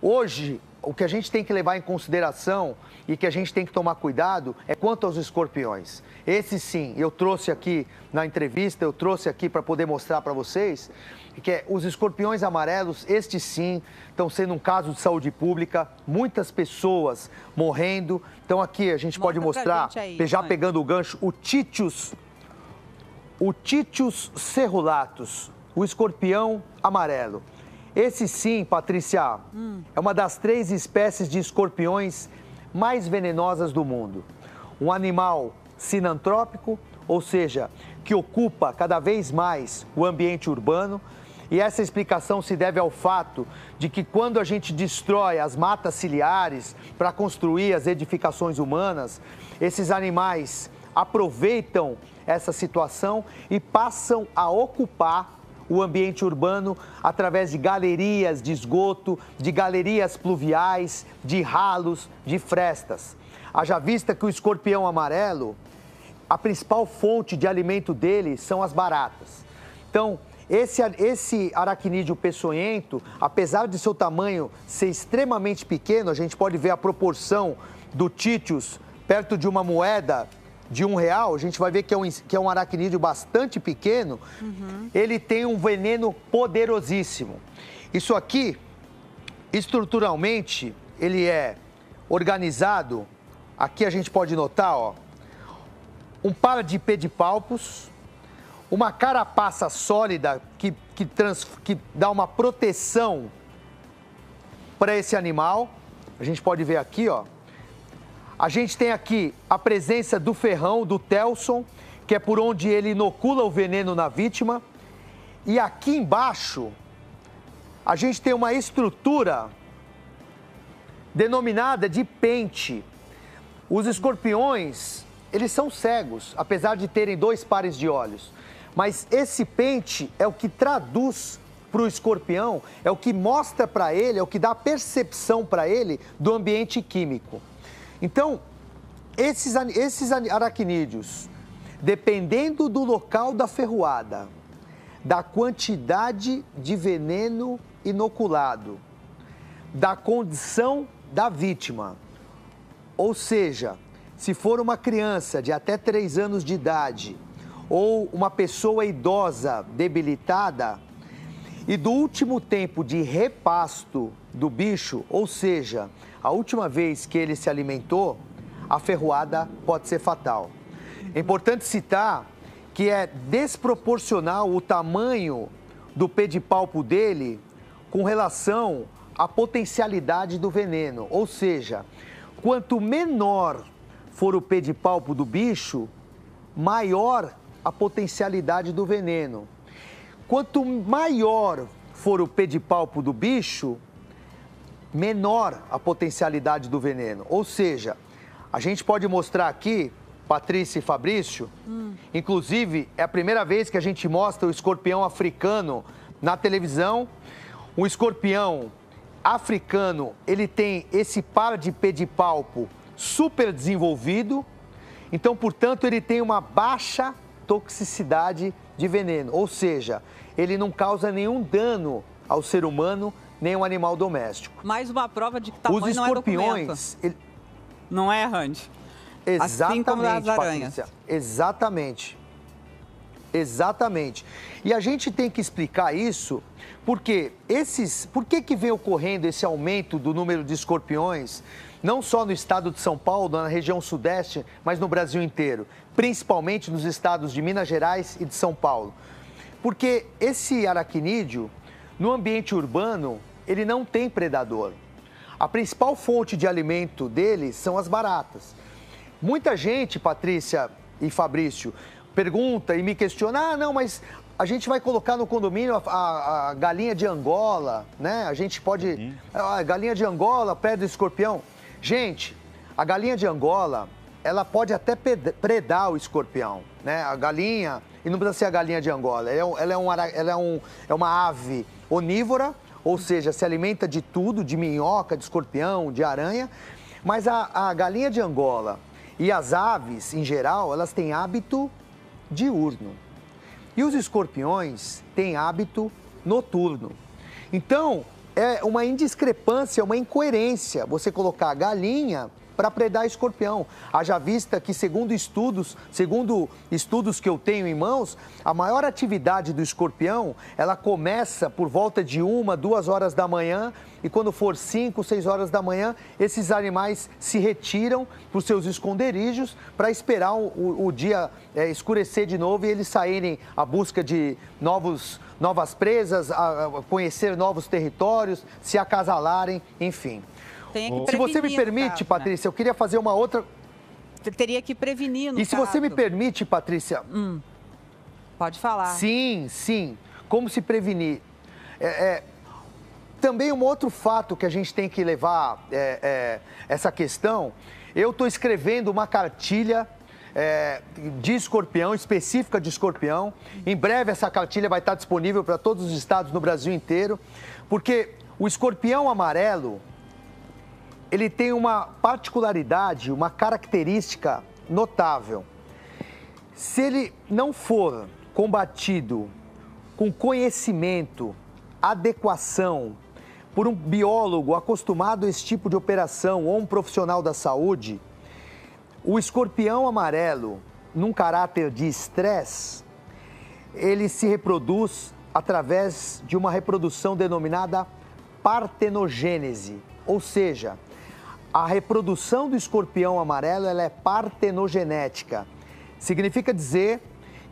Hoje, o que a gente tem que levar em consideração e que a gente tem que tomar cuidado é quanto aos escorpiões. Esse sim, eu trouxe aqui na entrevista, eu trouxe aqui para poder mostrar para vocês que os escorpiões amarelos, estes sim, estão sendo um caso de saúde pública, muitas pessoas morrendo. Então aqui a gente pode mostrar, já pegando o gancho, o Tytius cerulatus, o escorpião amarelo. Esse sim, Patrícia, é uma das 3 espécies de escorpiões mais venenosas do mundo. Um animal sinantrópico, ou seja, que ocupa cada vez mais o ambiente urbano. E essa explicação se deve ao fato de que quando a gente destrói as matas ciliares para construir as edificações humanas, esses animais aproveitam essa situação e passam a ocupar o ambiente urbano através de galerias de esgoto, de galerias pluviais, de ralos, de frestas. Haja vista que o escorpião amarelo, a principal fonte de alimento dele são as baratas. Então, esse aracnídeo peçonhento, apesar de seu tamanho ser extremamente pequeno, a gente pode ver a proporção do Tytius perto de uma moeda de R$1, a gente vai ver que é um aracnídeo bastante pequeno, ele tem um veneno poderosíssimo. Isso aqui, estruturalmente, ele é organizado, aqui a gente pode notar, ó, um par de pedipalpos, uma carapaça sólida que dá uma proteção para esse animal. A gente pode ver aqui, ó. A gente tem aqui a presença do ferrão, do telson, que é por onde ele inocula o veneno na vítima. E aqui embaixo, a gente tem uma estrutura denominada de pente. Os escorpiões, eles são cegos, apesar de terem 2 pares de olhos. Mas esse pente é o que traduz para o escorpião, é o que mostra para ele, é o que dá percepção para ele do ambiente químico. Então, esses aracnídeos, dependendo do local da ferroada, da quantidade de veneno inoculado, da condição da vítima, ou seja, se for uma criança de até 3 anos de idade ou uma pessoa idosa debilitada e do último tempo de repasto do bicho, ou seja, a última vez que ele se alimentou, a ferroada pode ser fatal. É importante citar que é desproporcional o tamanho do pedipalpo dele com relação à potencialidade do veneno. Ou seja, quanto menor for o pedipalpo do bicho, maior a potencialidade do veneno. Quanto maior for o pedipalpo do bicho, menor a potencialidade do veneno. Ou seja, a gente pode mostrar aqui, Patrícia e Fabrício, inclusive é a primeira vez que a gente mostra o escorpião africano na televisão. O escorpião africano, ele tem esse par de pedipalpo super desenvolvido, então, portanto, ele tem uma baixa toxicidade de veneno, ou seja, ele não causa nenhum dano ao ser humano, nem ao animal doméstico. Mais uma prova de que tamanho Os escorpiões, não é documento. Não é, Randy? Exatamente, assim como as aranhas. Patrícia. Exatamente. Exatamente. E a gente tem que explicar isso porque por que vem ocorrendo esse aumento do número de escorpiões, não só no estado de São Paulo, na região sudeste, mas no Brasil inteiro, principalmente nos estados de Minas Gerais e de São Paulo. Porque esse aracnídeo, no ambiente urbano, ele não tem predador. A principal fonte de alimento dele são as baratas. Muita gente, Patrícia e Fabrício, pergunta e me questiona, não, mas a gente vai colocar no condomínio a galinha de Angola, né? A gente pode... A galinha de Angola, pé do escorpião. Gente, a galinha de Angola, ela pode até predar o escorpião, né? A galinha, e não precisa ser a galinha de Angola, ela é uma ave onívora, ou seja, se alimenta de tudo, de minhoca, de escorpião, de aranha, mas a galinha de Angola e as aves, em geral, elas têm hábito diurno. E os escorpiões têm hábito noturno. Então, é uma indiscrepância, uma incoerência você colocar a galinha para predar escorpião. Haja vista que, segundo estudos que eu tenho em mãos, a maior atividade do escorpião, ela começa por volta de 1, 2 horas da manhã, e quando for 5, 6 horas da manhã, esses animais se retiram para os seus esconderijos para esperar o dia escurecer de novo e eles saírem à busca de novas presas, a conhecer novos territórios, se acasalarem, enfim. Se você me permite, Patrícia, eu queria fazer uma outra... Você teria que prevenir, no caso. E se você me permite, Patrícia... Pode falar. Sim. Como se prevenir? Também um outro fato que a gente tem que levar essa questão, eu estou escrevendo uma cartilha de escorpião, específica de escorpião. Em breve essa cartilha vai estar disponível para todos os estados no Brasil inteiro, porque o escorpião amarelo, ele tem uma particularidade, uma característica notável. Se ele não for combatido com conhecimento, adequação, por um biólogo acostumado a esse tipo de operação ou um profissional da saúde, o escorpião amarelo, num caráter de estresse, ele se reproduz através de uma reprodução denominada partenogênese, ou seja, a reprodução do escorpião amarelo ela é partenogenética. Significa dizer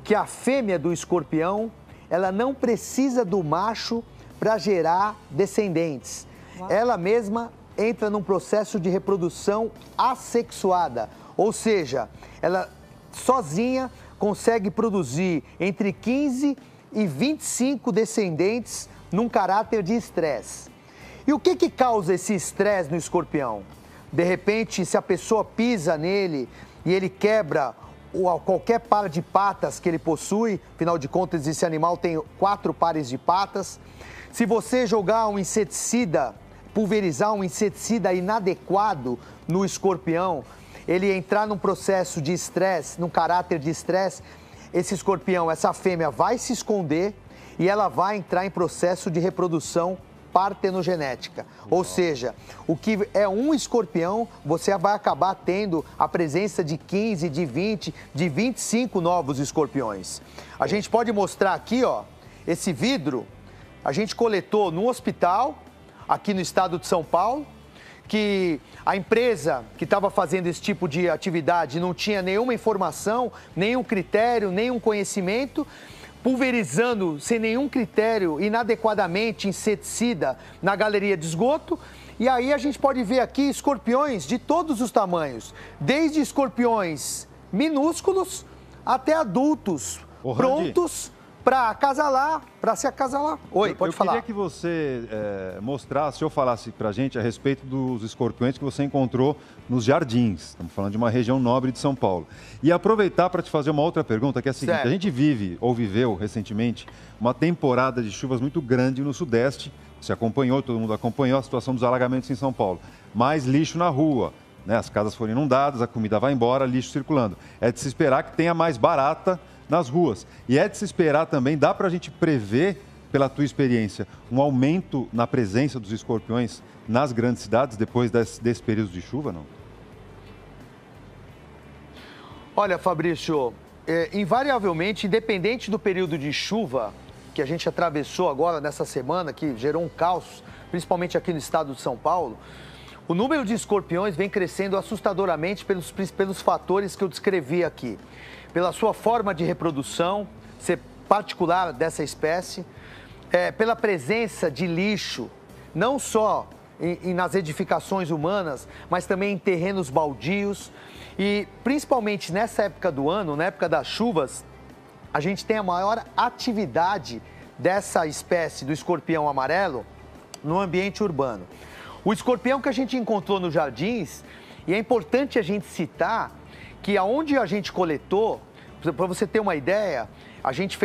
que a fêmea do escorpião ela não precisa do macho para gerar descendentes. Ela mesma entra num processo de reprodução assexuada, ou seja, ela sozinha consegue produzir entre 15 e 25 descendentes num caráter de estresse. E o que causa esse estresse no escorpião? De repente, se a pessoa pisa nele e ele quebra qualquer par de patas que ele possui, afinal de contas, esse animal tem 4 pares de patas. Se você jogar um inseticida, pulverizar um inseticida inadequado no escorpião, ele entrar num processo de estresse, num caráter de estresse, esse escorpião, essa fêmea vai se esconder e ela vai entrar em processo de reprodução partenogenética. Ou seja, o que é um escorpião, você vai acabar tendo a presença de 15, de 20, de 25 novos escorpiões. A gente pode mostrar aqui, ó, esse vidro, a gente coletou no hospital, aqui no estado de São Paulo, que a empresa que estava fazendo esse tipo de atividade não tinha nenhuma informação, nenhum critério, nenhum conhecimento, pulverizando sem nenhum critério, inadequadamente inseticida na galeria de esgoto. E aí a gente pode ver aqui escorpiões de todos os tamanhos, desde escorpiões minúsculos até adultos, prontos para acasalar, para se acasalar. Oi, pode falar. Eu queria que você mostrasse ou falasse para a gente a respeito dos escorpiões que você encontrou nos Jardins. Estamos falando de uma região nobre de São Paulo. E aproveitar para te fazer uma outra pergunta, que é a seguinte. Certo. A gente vive, ou viveu recentemente, uma temporada de chuvas muito grande no Sudeste. Você acompanhou, todo mundo acompanhou a situação dos alagamentos em São Paulo. Mais lixo na rua, né? As casas foram inundadas, a comida vai embora, lixo circulando. É de se esperar que tenha mais barata nas ruas. E é de se esperar também, dá para a gente prever, pela tua experiência, um aumento na presença dos escorpiões nas grandes cidades depois desse período de chuva, não? Olha, Fabrício, invariavelmente, independente do período de chuva que a gente atravessou agora nessa semana, que gerou um caos, principalmente aqui no estado de São Paulo, o número de escorpiões vem crescendo assustadoramente pelos fatores que eu descrevi aqui. Pela sua forma de reprodução, ser particular dessa espécie, pela presença de lixo, não só nas edificações humanas, mas também em terrenos baldios. E principalmente nessa época do ano, na época das chuvas, a gente tem a maior atividade dessa espécie do escorpião amarelo no ambiente urbano. O escorpião que a gente encontrou nos Jardins, e é importante a gente citar que aonde a gente coletou, para você ter uma ideia, a gente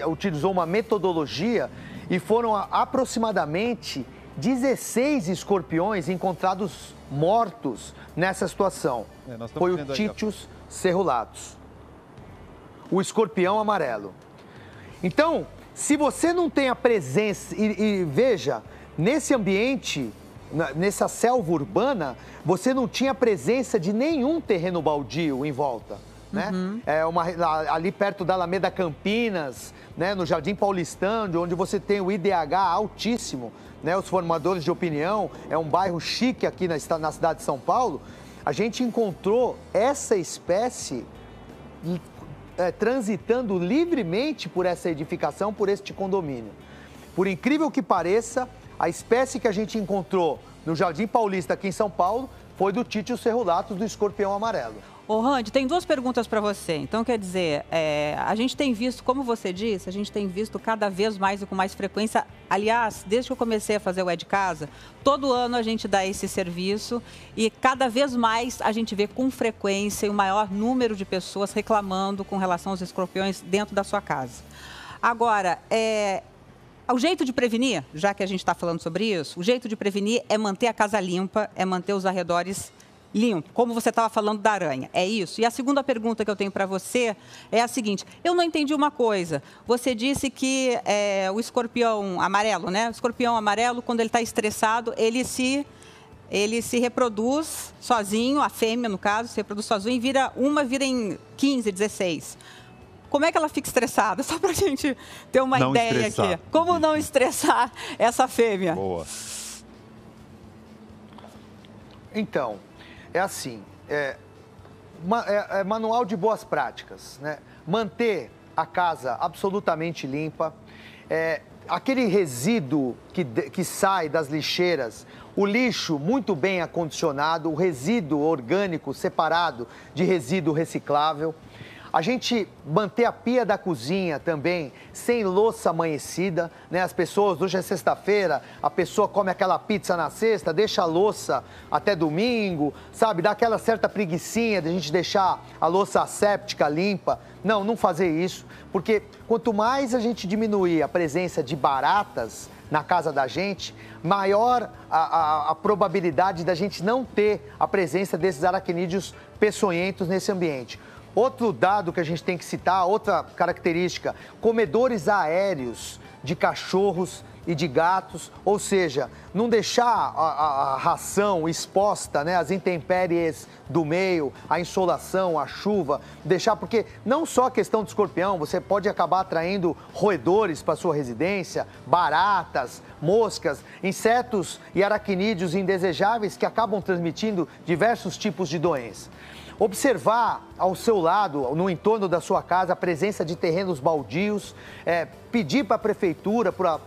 utilizou uma metodologia e foram aproximadamente 16 escorpiões encontrados mortos nessa situação. Foi o Titius cerulatus, o escorpião amarelo. Então, se você não tem a presença, e veja, Nesse ambiente, nessa selva urbana, você não tinha presença de nenhum terreno baldio em volta, né? Ali perto da Alameda Campinas, né, no Jardim Paulistano, onde você tem o IDH altíssimo, né, os formadores de opinião, é um bairro chique aqui na cidade de São Paulo. A gente encontrou essa espécie transitando livremente por essa edificação, por este condomínio. Por incrível que pareça, a espécie que a gente encontrou no Jardim Paulista, aqui em São Paulo, foi do Titius cerulatus, do escorpião amarelo. Ô, Randy, tem duas perguntas para você. Então, quer dizer, a gente tem visto, como você disse, a gente tem visto cada vez mais e com mais frequência. Aliás, desde que eu comecei a fazer o É de Casa, todo ano a gente dá esse serviço e cada vez mais a gente vê com frequência o maior número de pessoas reclamando com relação aos escorpiões dentro da sua casa. Agora, o jeito de prevenir, já que a gente está falando sobre isso, o jeito de prevenir é manter a casa limpa, é manter os arredores limpos, como você estava falando da aranha, é isso? E a segunda pergunta que eu tenho para você é a seguinte: eu não entendi uma coisa. Você disse que o escorpião amarelo, né? O escorpião amarelo, quando ele está estressado, ele se reproduz sozinho, a fêmea, no caso, se reproduz sozinho e vira em 15, 16. Como é que ela fica estressada? Só para a gente ter uma ideia aqui. Como não estressar essa fêmea? Boa. Então, é assim, manual de boas práticas, né? Manter a casa absolutamente limpa, aquele resíduo que sai das lixeiras, o lixo muito bem acondicionado, o resíduo orgânico separado de resíduo reciclável. A gente manter a pia da cozinha também sem louça amanhecida, né? As pessoas, hoje é sexta-feira, a pessoa come aquela pizza na sexta, deixa a louça até domingo, sabe? Dá aquela certa preguicinha de a gente deixar a louça asséptica limpa. Não fazer isso, porque quanto mais a gente diminuir a presença de baratas na casa da gente, maior a probabilidade da gente não ter a presença desses aracnídeos peçonhentos nesse ambiente. Outro dado que a gente tem que citar, outra característica, comedores aéreos de cachorros e de gatos, ou seja, não deixar a ração exposta, né, às intempéries do meio, a insolação, a chuva, deixar, porque não só a questão do escorpião, você pode acabar atraindo roedores para sua residência, baratas, moscas, insetos e aracnídeos indesejáveis que acabam transmitindo diversos tipos de doenças. Observar ao seu lado, no entorno da sua casa, a presença de terrenos baldios, pedir para a prefeitura, para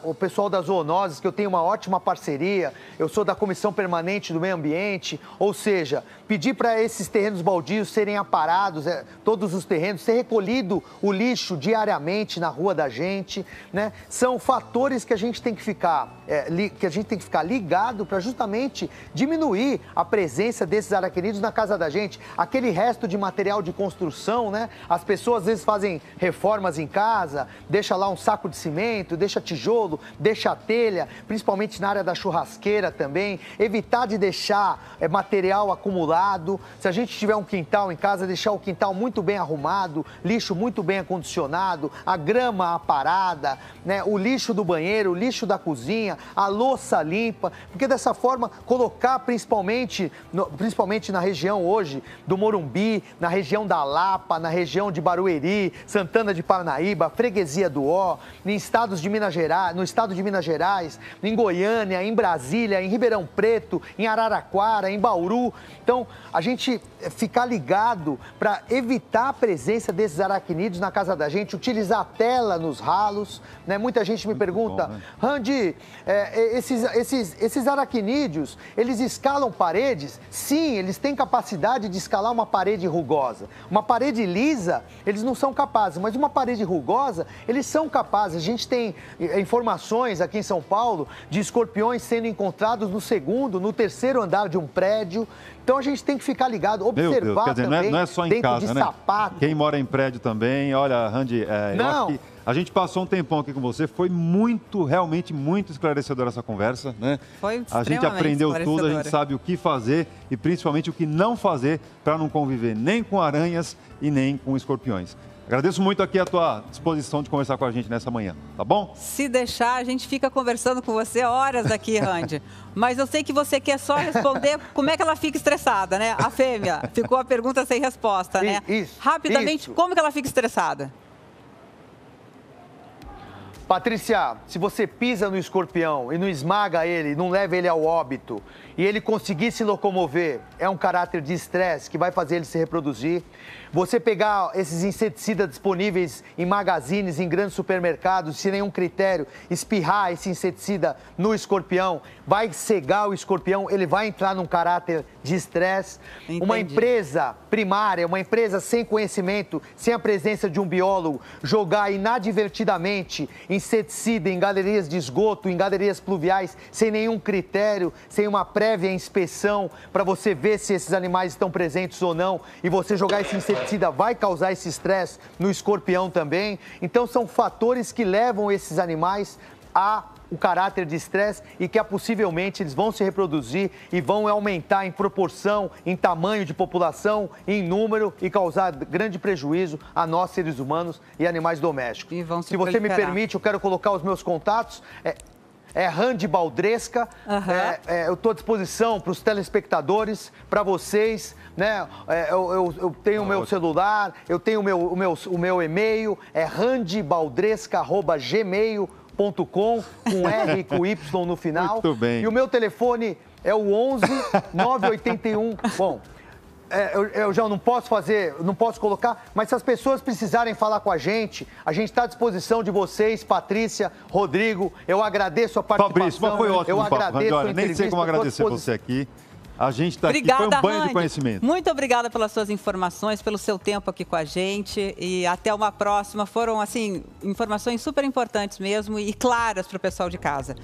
o pessoal das zoonoses, que eu tenho uma ótima parceria, eu sou da Comissão Permanente do Meio Ambiente, ou seja, pedir para esses terrenos baldios serem aparados, todos os terrenos, ser recolhido o lixo diariamente na rua da gente, né? São fatores que a gente tem que ficar, ligado para justamente diminuir a presença desses aracnídeos na casa da gente. Aquele resto de material de construção, né? As pessoas às vezes fazem reformas em casa, deixa lá um saco de cimento, deixa tijolo, deixa telha, principalmente na área da churrasqueira também. Evitar de deixar material acumulado. Se a gente tiver um quintal em casa, deixar o quintal muito bem arrumado, lixo muito bem acondicionado, a grama aparada, né? O lixo do banheiro, o lixo da cozinha, a louça limpa, porque dessa forma colocar principalmente na região hoje do Morumbi, na região da Lapa, na região de Barueri, Santana de Parnaíba, Freguesia do Ó, no estado de Minas Gerais, em Goiânia, em Brasília, em Ribeirão Preto, em Araraquara, em Bauru. Então, a gente ficar ligado para evitar a presença desses aracnídeos na casa da gente, utilizar a tela nos ralos, né? Muita gente me pergunta, bom, né? Randy, esses aracnídeos, eles escalam paredes? Sim, eles têm capacidade de escalar uma parede rugosa. Uma parede lisa, eles não são capazes, mas uma parede rugosa, eles são capazes. A gente tem informações aqui em São Paulo de escorpiões sendo encontrados no segundo, no terceiro andar de um prédio. Então a gente tem que ficar ligado, observar. Quer dizer, também não é só em casa, né? Sapato. Quem mora em prédio também, olha, Randy, eu acho que a gente passou um tempão aqui com você, foi realmente muito esclarecedora essa conversa, né? Foi a gente aprendeu tudo, a gente sabe o que fazer e principalmente o que não fazer para não conviver nem com aranhas e nem com escorpiões. Agradeço muito aqui a tua disposição de conversar com a gente nessa manhã, tá bom? Se deixar, a gente fica conversando com você horas aqui, Randy. Mas eu sei que você quer só responder como é que ela fica estressada, né? A fêmea. Ficou a pergunta sem resposta, né? Isso. Rapidamente, Isso. como que ela fica estressada? Patrícia, se você pisa no escorpião e não esmaga ele, não leva ele ao óbito, e ele conseguir se locomover, é um caráter de estresse que vai fazer ele se reproduzir. Você pegar esses inseticidas disponíveis em magazines, em grandes supermercados, sem nenhum critério, espirrar esse inseticida no escorpião, vai cegar o escorpião, ele vai entrar num caráter de estresse. Uma empresa primária, uma empresa sem conhecimento, sem a presença de um biólogo, jogar inadvertidamente inseticida em galerias de esgoto, em galerias pluviais, sem nenhum critério, sem uma prévia inspeção para você ver se esses animais estão presentes ou não, e você jogar esse inseticida vai causar esse estresse no escorpião também. Então são fatores que levam esses animais a o caráter de estresse e que possivelmente eles vão se reproduzir e vão aumentar em proporção, em tamanho de população, em número e causar grande prejuízo a nós, seres humanos e animais domésticos. E vão se Se você me permite, eu quero colocar os meus contatos. Randy Baldresca, eu estou à disposição para os telespectadores, para vocês, né? Eu tenho o meu celular, eu tenho o meu e-mail, randybaldresca@gmail.com, com R e com Y no final. Muito bem. E o meu telefone é o 11 981. Bom, eu já não posso colocar, mas se as pessoas precisarem falar com a gente está à disposição de vocês, Patrícia, Rodrigo. Eu agradeço a participação. Fabrício, mas foi ótimo o papo, Randy. Olha, nem sei como agradecer você aqui. A gente está aqui, foi um banho Randy. de conhecimento. Muito obrigada pelas suas informações, pelo seu tempo aqui com a gente e até uma próxima. Foram, assim, informações super importantes mesmo e claras para o pessoal de casa.